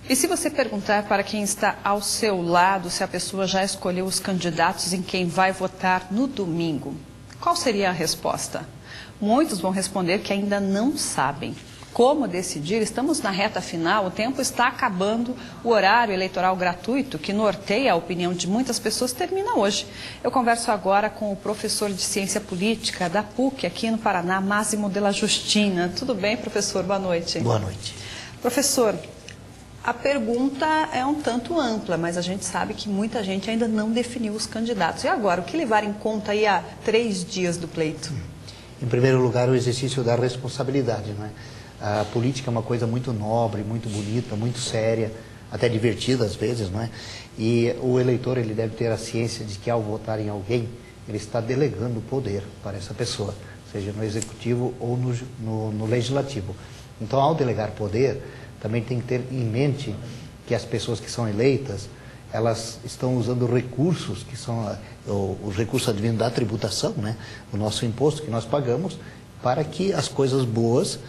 E se você perguntar para quem está ao seu lado se a pessoa já escolheu os candidatos em quem vai votar no domingo, qual seria a resposta? Muitos vão responder que ainda não sabem. Como decidir? Estamos na reta final, o tempo está acabando, o horário eleitoral gratuito, que norteia a opinião de muitas pessoas, termina hoje. Eu converso agora com o professor de Ciência Política da PUC, aqui no Paraná, Máximo Della Justina. Tudo bem, professor? Boa noite. Boa noite. Professor, a pergunta é um tanto ampla, mas a gente sabe que muita gente ainda não definiu os candidatos. E agora, o que levar em conta aí há 3 dias do pleito? Em primeiro lugar, o exercício da responsabilidade, não é? A política é uma coisa muito nobre, muito bonita, muito séria, até divertida às vezes, não é? E o eleitor, ele deve ter a ciência de que ao votar em alguém, ele está delegando o poder para essa pessoa, seja no executivo ou no legislativo. Então, ao delegar poder, também tem que ter em mente que as pessoas que são eleitas, elas estão usando recursos que são os recursos advindos da tributação, né? O nosso imposto que nós pagamos, para que as coisas boas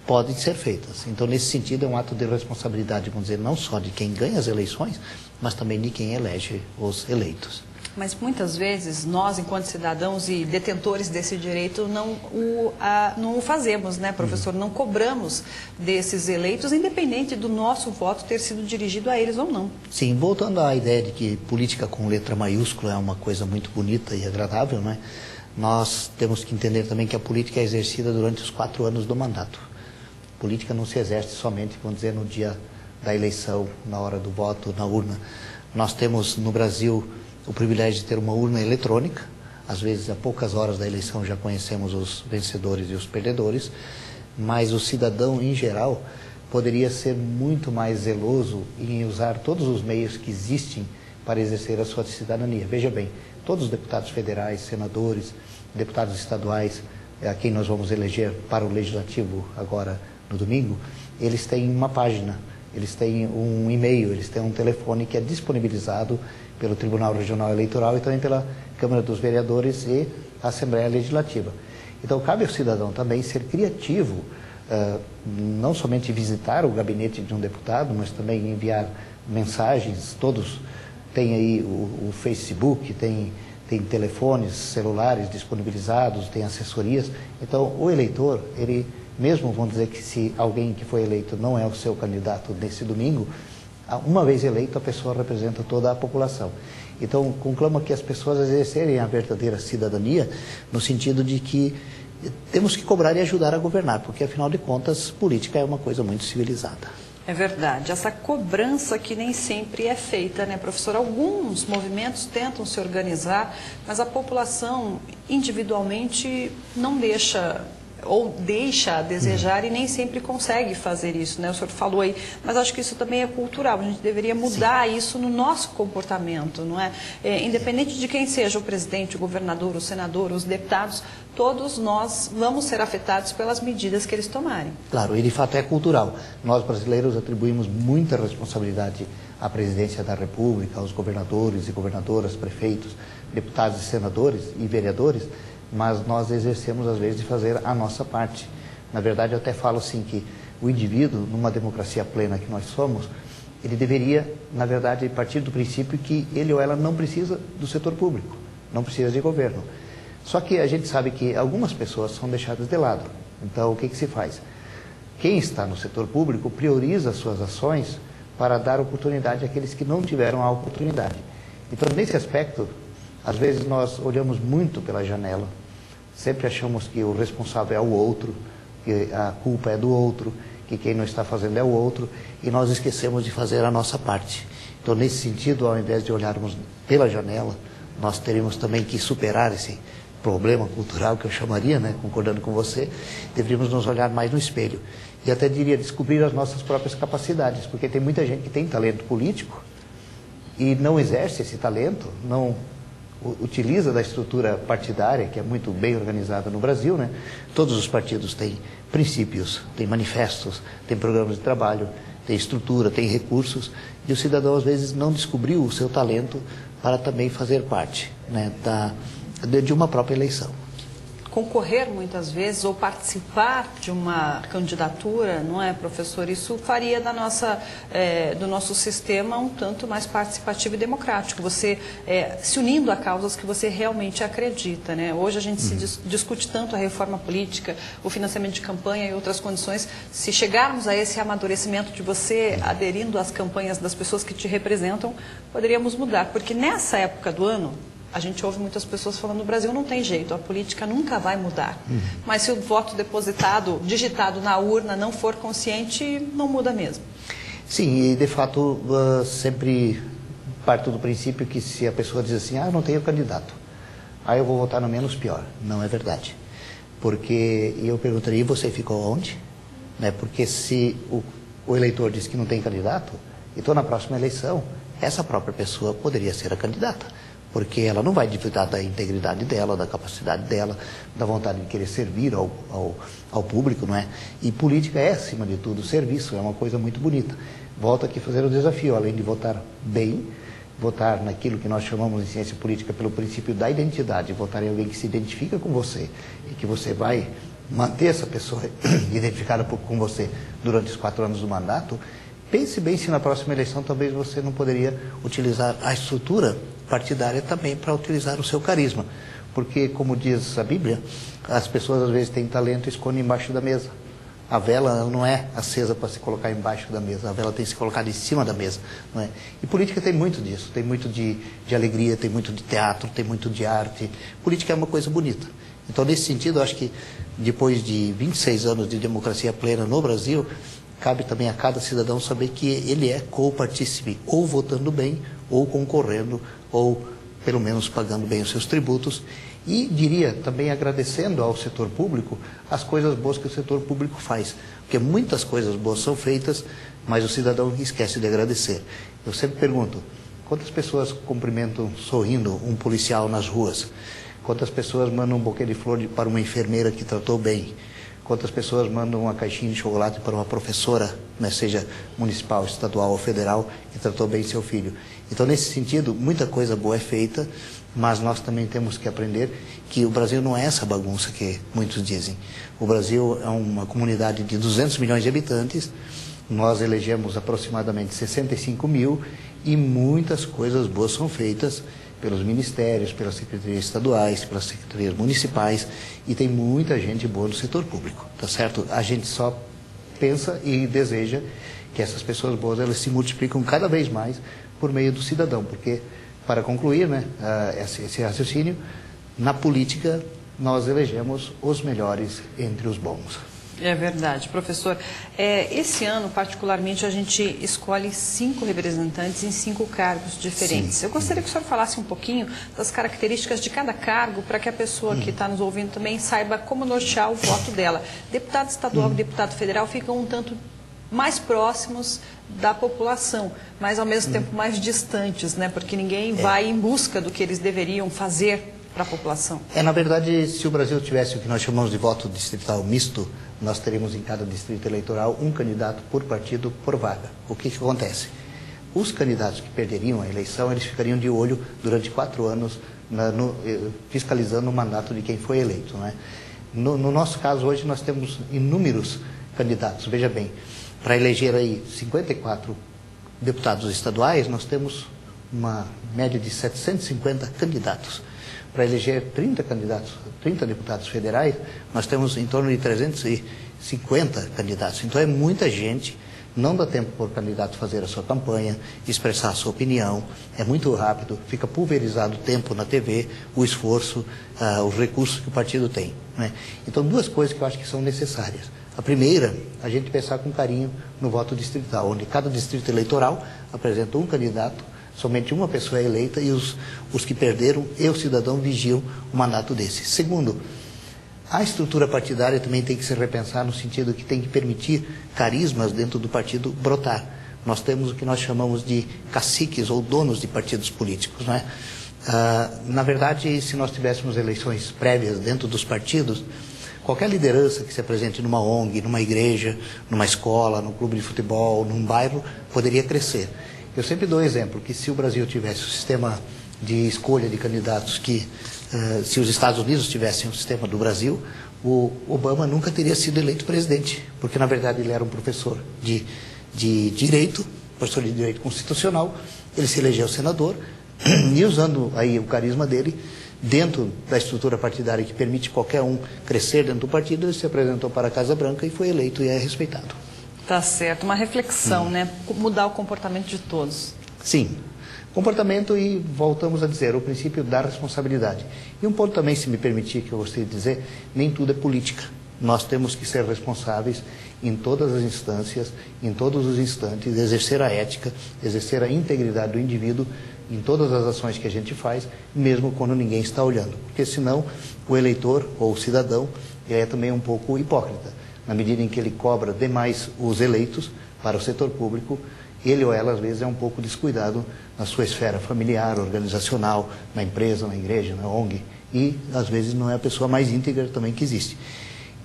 podem ser feitas. Então, nesse sentido, é um ato de responsabilidade, vamos dizer, não só de quem ganha as eleições, mas também de quem elege os eleitos. Mas muitas vezes nós, enquanto cidadãos e detentores desse direito, não o fazemos, né, professor? Não cobramos desses eleitos, independente do nosso voto ter sido dirigido a eles ou não. Sim, voltando à ideia de que política com letra maiúscula é uma coisa muito bonita e agradável, né? Nós temos que entender também que a política é exercida durante os 4 anos do mandato. A política não se exerce somente, vamos dizer, no dia da eleição, na hora do voto, na urna. Nós temos no Brasil o privilégio de ter uma urna eletrônica. Às vezes, a poucas horas da eleição já conhecemos os vencedores e os perdedores, mas o cidadão, em geral, poderia ser muito mais zeloso em usar todos os meios que existem para exercer a sua cidadania. Veja bem, todos os deputados federais, senadores, deputados estaduais, a quem nós vamos eleger para o Legislativo agora no domingo, eles têm uma página, eles têm um e-mail, eles têm um telefone que é disponibilizado pelo Tribunal Regional Eleitoral e também pela Câmara dos Vereadores e a Assembleia Legislativa. Então, cabe ao cidadão também ser criativo, não somente visitar o gabinete de um deputado, mas também enviar mensagens. Todos têm aí o Facebook, tem telefones celulares disponibilizados, tem assessorias. Então, o eleitor, ele mesmo, vamos dizer que se alguém que foi eleito não é o seu candidato nesse domingo, uma vez eleito, a pessoa representa toda a população. Então, conclamo que as pessoas exercerem a verdadeira cidadania, no sentido de que temos que cobrar e ajudar a governar, porque, afinal de contas, política é uma coisa muito civilizada. É verdade. Essa cobrança que nem sempre é feita, né, professor? Alguns movimentos tentam se organizar, mas a população individualmente não deixa ou deixa a desejar e nem sempre consegue fazer isso, né? O senhor falou aí, mas acho que isso também é cultural, a gente deveria mudar isso no nosso comportamento, não é? Independente de quem seja o presidente, o governador, o senador, os deputados, todos nós vamos ser afetados pelas medidas que eles tomarem. Claro, e de fato é cultural. Nós brasileiros atribuímos muita responsabilidade à presidência da República, aos governadores e governadoras, prefeitos, deputados e senadores e vereadores, mas nós exercemos, às vezes, de fazer a nossa parte. Na verdade, eu até falo assim que o indivíduo, numa democracia plena que nós somos, ele deveria, na verdade, partir do princípio que ele ou ela não precisa do setor público, não precisa de governo. Só que a gente sabe que algumas pessoas são deixadas de lado. Então, o que se faz? Quem está no setor público prioriza as suas ações para dar oportunidade àqueles que não tiveram a oportunidade. Então, nesse aspecto, às vezes nós olhamos muito pela janela, sempre achamos que o responsável é o outro, que a culpa é do outro, que quem não está fazendo é o outro, e nós esquecemos de fazer a nossa parte. Então, nesse sentido, ao invés de olharmos pela janela, nós teremos também que superar esse problema cultural, que eu chamaria, né, concordando com você, deveríamos nos olhar mais no espelho. E até diria, descobrir as nossas próprias capacidades, porque tem muita gente que tem talento político e não exerce esse talento, não utiliza da estrutura partidária, que é muito bem organizada no Brasil, né? Todos os partidos têm princípios, têm manifestos, têm programas de trabalho, têm estrutura, têm recursos, e o cidadão, às vezes, não descobriu o seu talento para também fazer parte, né, de uma própria eleição. concorrer muitas vezes ou participar de uma candidatura, não é, professor? Isso faria do nosso sistema um tanto mais participativo e democrático. Você se unindo a causas que você realmente acredita, né? Hoje a gente discute tanto a reforma política, o financiamento de campanha e outras condições. Se chegarmos a esse amadurecimento de você aderindo às campanhas das pessoas que te representam, poderíamos mudar, porque nessa época do ano a gente ouve muitas pessoas falando: no Brasil não tem jeito, a política nunca vai mudar. Mas se o voto digitado na urna não for consciente, não muda mesmo. Sim, e de fato sempre parto do princípio que se a pessoa diz assim: eu não tenho candidato, aí eu vou votar no menos pior. Não é verdade. Porque eu perguntaria: e você ficou onde? Né? Porque se o eleitor diz que não tem candidato, então na próxima eleição, essa própria pessoa poderia ser a candidata. Porque ela não vai duvidar da integridade dela, da capacidade dela, da vontade de querer servir ao público, não é? E política é, acima de tudo, serviço, é uma coisa muito bonita. Volto aqui a fazer o desafio, além de votar bem, votar naquilo que nós chamamos em ciência política pelo princípio da identidade, votar em alguém que se identifica com você e que você vai manter essa pessoa identificada com você durante os 4 anos do mandato. Pense bem se na próxima eleição talvez você não poderia utilizar a estrutura partidária também para utilizar o seu carisma. Porque, como diz a Bíblia, as pessoas às vezes têm talento e escondem embaixo da mesa. A vela não é acesa para se colocar embaixo da mesa, a vela tem que se colocar em cima da mesa. Não é? E política tem muito disso, tem muito de alegria, tem muito de teatro, tem muito de arte. Política é uma coisa bonita. Então, nesse sentido, eu acho que depois de 26 anos de democracia plena no Brasil, cabe também a cada cidadão saber que ele é co-partícipe, ou votando bem, ou concorrendo, ou pelo menos pagando bem os seus tributos. E diria também agradecendo ao setor público as coisas boas que o setor público faz. Porque muitas coisas boas são feitas, mas o cidadão esquece de agradecer. Eu sempre pergunto: quantas pessoas cumprimentam sorrindo um policial nas ruas? Quantas pessoas mandam um buquê de flor para uma enfermeira que tratou bem? Quantas pessoas mandam uma caixinha de chocolate para uma professora, né, seja municipal, estadual ou federal, que tratou bem seu filho? Então, nesse sentido, muita coisa boa é feita, mas nós também temos que aprender que o Brasil não é essa bagunça que muitos dizem. O Brasil é uma comunidade de 200 milhões de habitantes, nós elegemos aproximadamente 65 mil e muitas coisas boas são feitas pelos ministérios, pelas secretarias estaduais, pelas secretarias municipais, e tem muita gente boa no setor público, tá certo? A gente só pensa e deseja que essas pessoas boas elas se multiplicam cada vez mais por meio do cidadão, porque, para concluir, né, esse raciocínio, na política nós elegemos os melhores entre os bons. É verdade, professor. Esse ano, particularmente, a gente escolhe 5 representantes em 5 cargos diferentes. Sim. Eu gostaria que o senhor falasse um pouquinho das características de cada cargo, para que a pessoa que está nos ouvindo também saiba como nortear o voto dela. Deputado estadual e deputado federal ficam um tanto mais próximos da população, mas ao mesmo tempo mais distantes, né? Porque ninguém vai em busca do que eles deveriam fazer para a população. Na verdade, se o Brasil tivesse o que nós chamamos de voto distrital misto, nós teríamos em cada distrito eleitoral um candidato por partido por vaga. O que acontece? Os candidatos que perderiam a eleição, eles ficariam de olho durante 4 anos fiscalizando o mandato de quem foi eleito, né? No nosso caso, hoje, nós temos inúmeros candidatos. Veja bem, para eleger aí 54 deputados estaduais, nós temos uma média de 750 candidatos. Para eleger 30 deputados federais, nós temos em torno de 350 candidatos. Então é muita gente, não dá tempo por candidato fazer a sua campanha, expressar a sua opinião, é muito rápido, fica pulverizado o tempo na TV, o esforço, os recursos que o partido tem, né? Então, 2 coisas que eu acho que são necessárias. A primeira, a gente pensar com carinho no voto distrital, onde cada distrito eleitoral apresenta um candidato, somente uma pessoa é eleita e os que perderam e o cidadão vigiam o mandato desse. Segundo, a estrutura partidária também tem que se repensar no sentido que tem que permitir carismas dentro do partido brotar. Nós temos o que nós chamamos de caciques ou donos de partidos políticos, não é? Na verdade, se nós tivéssemos eleições prévias dentro dos partidos, qualquer liderança que se apresente numa ONG, numa igreja, numa escola, num clube de futebol, num bairro, poderia crescer. Eu sempre dou exemplo que se o Brasil tivesse o sistema de escolha de candidatos que, se os Estados Unidos tivessem o sistema do Brasil, o Obama nunca teria sido eleito presidente, porque na verdade ele era um professor de direito, professor de direito constitucional, ele se elegeu senador e usando aí o carisma dele, dentro da estrutura partidária que permite qualquer um crescer dentro do partido, ele se apresentou para a Casa Branca e foi eleito e é respeitado. Tá certo, uma reflexão, né? Mudar o comportamento de todos. Sim, comportamento e voltamos a dizer, o princípio da responsabilidade. E um ponto também, se me permitir, que eu gostaria de dizer, nem tudo é política. Nós temos que ser responsáveis em todas as instâncias, em todos os instantes, exercer a ética, exercer a integridade do indivíduo em todas as ações que a gente faz, mesmo quando ninguém está olhando. Porque senão o eleitor ou o cidadão é também um pouco hipócrita. Na medida em que ele cobra demais os eleitos para o setor público, ele ou ela às vezes é um pouco descuidado na sua esfera familiar, organizacional, na empresa, na igreja, na ONG, e às vezes não é a pessoa mais íntegra também que existe.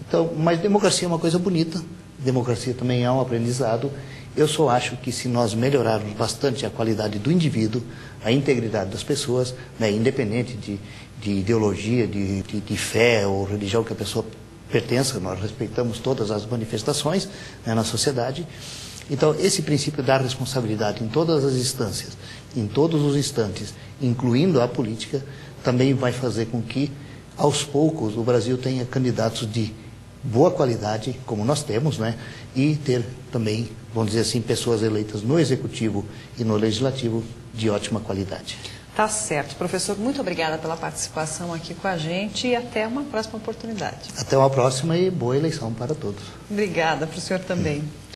Então, mas democracia é uma coisa bonita, democracia também é um aprendizado. Eu só acho que se nós melhorarmos bastante a qualidade do indivíduo, a integridade das pessoas, né, independente de ideologia, de fé ou religião que a pessoa pertença, nós respeitamos todas as manifestações, né, na sociedade. Então, esse princípio da responsabilidade em todas as instâncias, em todos os instantes, incluindo a política, também vai fazer com que, aos poucos, o Brasil tenha candidatos de boa qualidade, como nós temos, né? E ter também, vamos dizer assim, pessoas eleitas no Executivo e no Legislativo de ótima qualidade. Tá certo. Professor, muito obrigada pela participação aqui com a gente e até uma próxima oportunidade. Até uma próxima e boa eleição para todos. Obrigada para o senhor também.